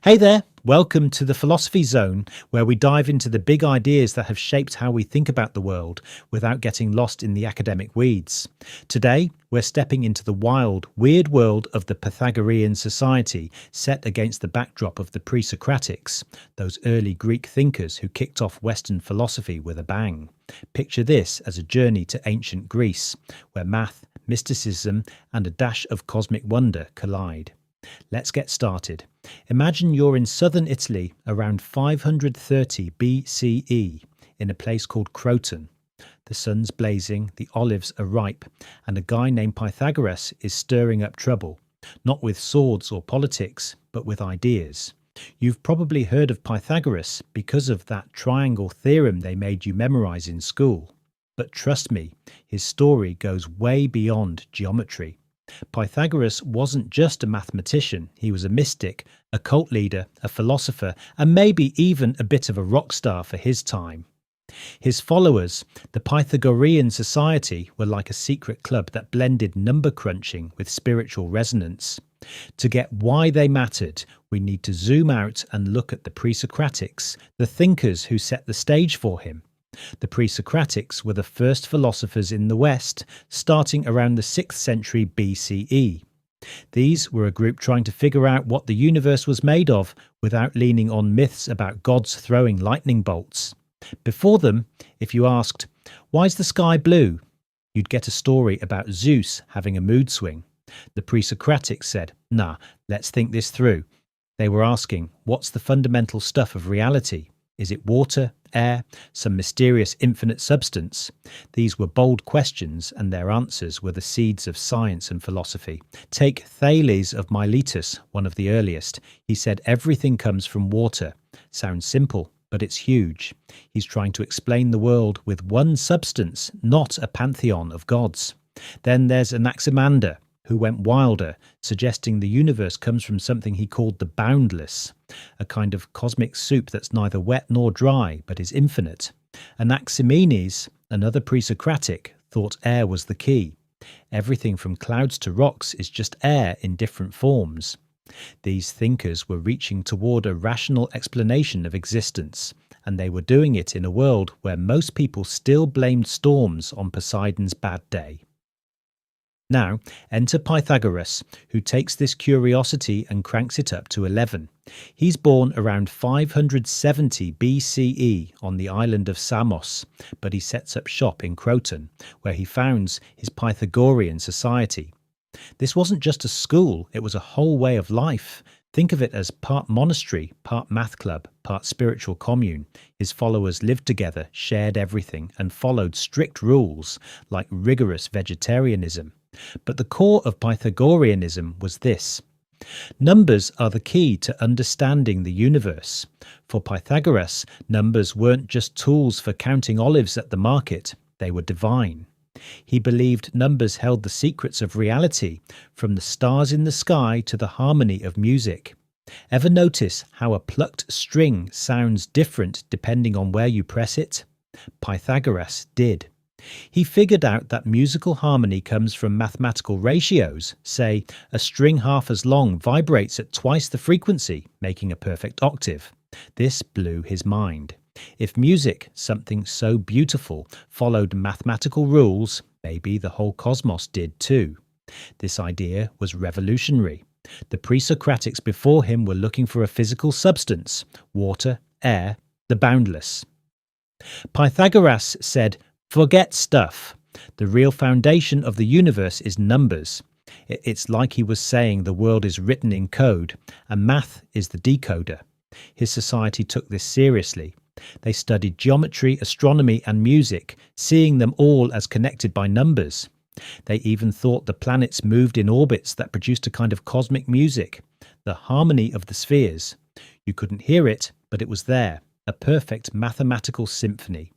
Hey there, welcome to the Philosophy Zone, where we dive into the big ideas that have shaped how we think about the world without getting lost in the academic weeds. Today, we're stepping into the wild, weird world of the Pythagorean Society, set against the backdrop of the pre-Socratics, those early Greek thinkers who kicked off Western philosophy with a bang. Picture this as a journey to ancient Greece, where math, mysticism, and a dash of cosmic wonder collide. Let's get started. Imagine you're in southern Italy around 530 BCE in a place called Croton. The sun's blazing, the olives are ripe, and a guy named Pythagoras is stirring up trouble, not with swords or politics, but with ideas. You've probably heard of Pythagoras because of that triangle theorem they made you memorize in school. But trust me, his story goes way beyond geometry. Pythagoras wasn't just a mathematician, he was a mystic, a cult leader, a philosopher, and maybe even a bit of a rock star for his time. His followers, the Pythagorean Society, were like a secret club that blended number crunching with spiritual resonance. To get why they mattered, we need to zoom out and look at the pre-Socratics, the thinkers who set the stage for him. The pre-Socratics were the first philosophers in the West, starting around the 6th century BCE. These were a group trying to figure out what the universe was made of without leaning on myths about gods throwing lightning bolts. Before them, if you asked, "Why is the sky blue?" you'd get a story about Zeus having a mood swing. The pre-Socratics said, "Nah, let's think this through." They were asking, what's the fundamental stuff of reality? Is it water, air, some mysterious infinite substance? These were bold questions, and their answers were the seeds of science and philosophy. Take Thales of Miletus, one of the earliest. He said everything comes from water. Sounds simple, but it's huge. He's trying to explain the world with one substance, not a pantheon of gods. Then there's Anaximander, who went wilder, suggesting the universe comes from something he called the boundless, a kind of cosmic soup that's neither wet nor dry, but is infinite. Anaximenes, another pre-Socratic, thought air was the key. Everything from clouds to rocks is just air in different forms. These thinkers were reaching toward a rational explanation of existence, and they were doing it in a world where most people still blamed storms on Poseidon's bad day. Now, enter Pythagoras, who takes this curiosity and cranks it up to 11. He's born around 570 BCE on the island of Samos, but he sets up shop in Croton, where he founds his Pythagorean Society. This wasn't just a school, it was a whole way of life. Think of it as part monastery, part math club, part spiritual commune. His followers lived together, shared everything, and followed strict rules, like rigorous vegetarianism. But the core of Pythagoreanism was this: numbers are the key to understanding the universe. For Pythagoras, numbers weren't just tools for counting olives at the market, they were divine. He believed numbers held the secrets of reality, from the stars in the sky to the harmony of music. Ever notice how a plucked string sounds different depending on where you press it? Pythagoras did. He figured out that musical harmony comes from mathematical ratios. Say, a string half as long vibrates at twice the frequency, making a perfect octave. This blew his mind. If music, something so beautiful, followed mathematical rules, maybe the whole cosmos did too. This idea was revolutionary. The pre-Socratics before him were looking for a physical substance, water, air, the boundless. Pythagoras said, "Forget stuff. The real foundation of the universe is numbers." It's like he was saying the world is written in code, and math is the decoder. His society took this seriously. They studied geometry, astronomy, and music, seeing them all as connected by numbers. They even thought the planets moved in orbits that produced a kind of cosmic music, the harmony of the spheres. You couldn't hear it, but it was there, a perfect mathematical symphony.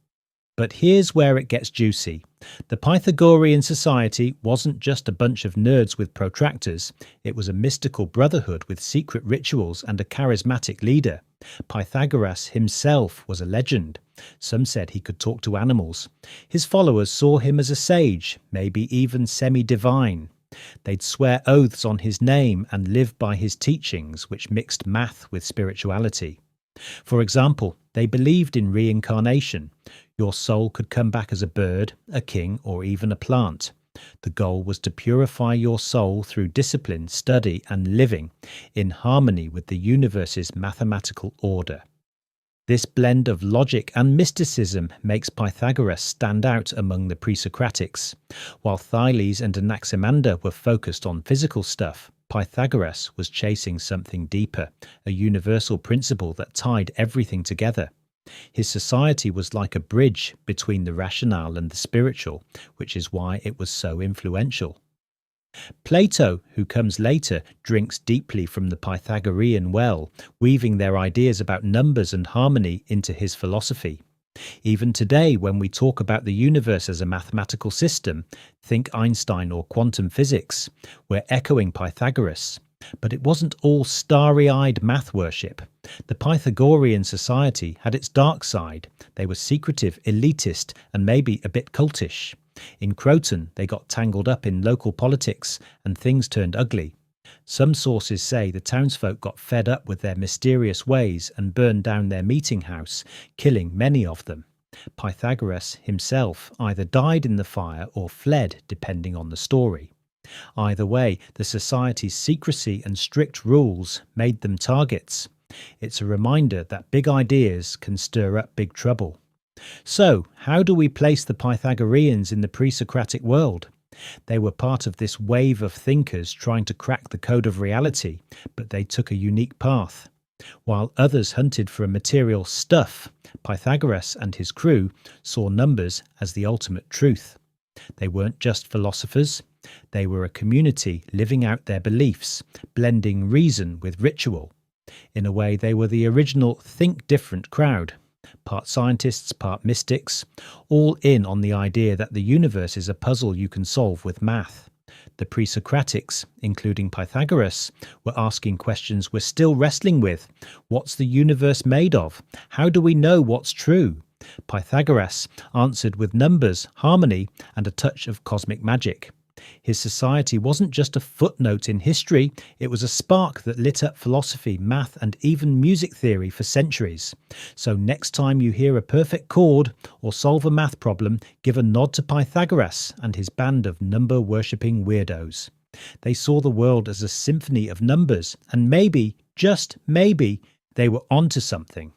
But here's where it gets juicy. The Pythagorean Society wasn't just a bunch of nerds with protractors. It was a mystical brotherhood with secret rituals and a charismatic leader. Pythagoras himself was a legend. Some said he could talk to animals. His followers saw him as a sage, maybe even semi-divine. They'd swear oaths on his name and live by his teachings, which mixed math with spirituality. For example, they believed in reincarnation. Your soul could come back as a bird, a king, or even a plant. The goal was to purify your soul through discipline, study, and living in harmony with the universe's mathematical order. This blend of logic and mysticism makes Pythagoras stand out among the pre-Socratics. While Thales and Anaximander were focused on physical stuff, Pythagoras was chasing something deeper, a universal principle that tied everything together. His society was like a bridge between the rational and the spiritual, which is why it was so influential. Plato, who comes later, drinks deeply from the Pythagorean well, weaving their ideas about numbers and harmony into his philosophy. Even today, when we talk about the universe as a mathematical system, think Einstein or quantum physics, we're echoing Pythagoras. But it wasn't all starry-eyed math worship. The Pythagorean Society had its dark side. They were secretive, elitist, and maybe a bit cultish. In Croton, they got tangled up in local politics, and things turned ugly. Some sources say the townsfolk got fed up with their mysterious ways and burned down their meeting house, killing many of them. Pythagoras himself either died in the fire or fled, depending on the story. Either way, the society's secrecy and strict rules made them targets. It's a reminder that big ideas can stir up big trouble. So, how do we place the Pythagoreans in the pre-Socratic world? They were part of this wave of thinkers trying to crack the code of reality, but they took a unique path. While others hunted for a material stuff, Pythagoras and his crew saw numbers as the ultimate truth. They weren't just philosophers. They were a community living out their beliefs, blending reason with ritual. In a way, they were the original Think Different crowd. Part scientists, part mystics, all in on the idea that the universe is a puzzle you can solve with math. The pre-Socratics, including Pythagoras, were asking questions we're still wrestling with. What's the universe made of? How do we know what's true? Pythagoras answered with numbers, harmony, and a touch of cosmic magic. His society wasn't just a footnote in history, it was a spark that lit up philosophy, math, and even music theory for centuries. So next time you hear a perfect chord or solve a math problem, give a nod to Pythagoras and his band of number-worshipping weirdos. They saw the world as a symphony of numbers, and maybe, just maybe, they were onto something.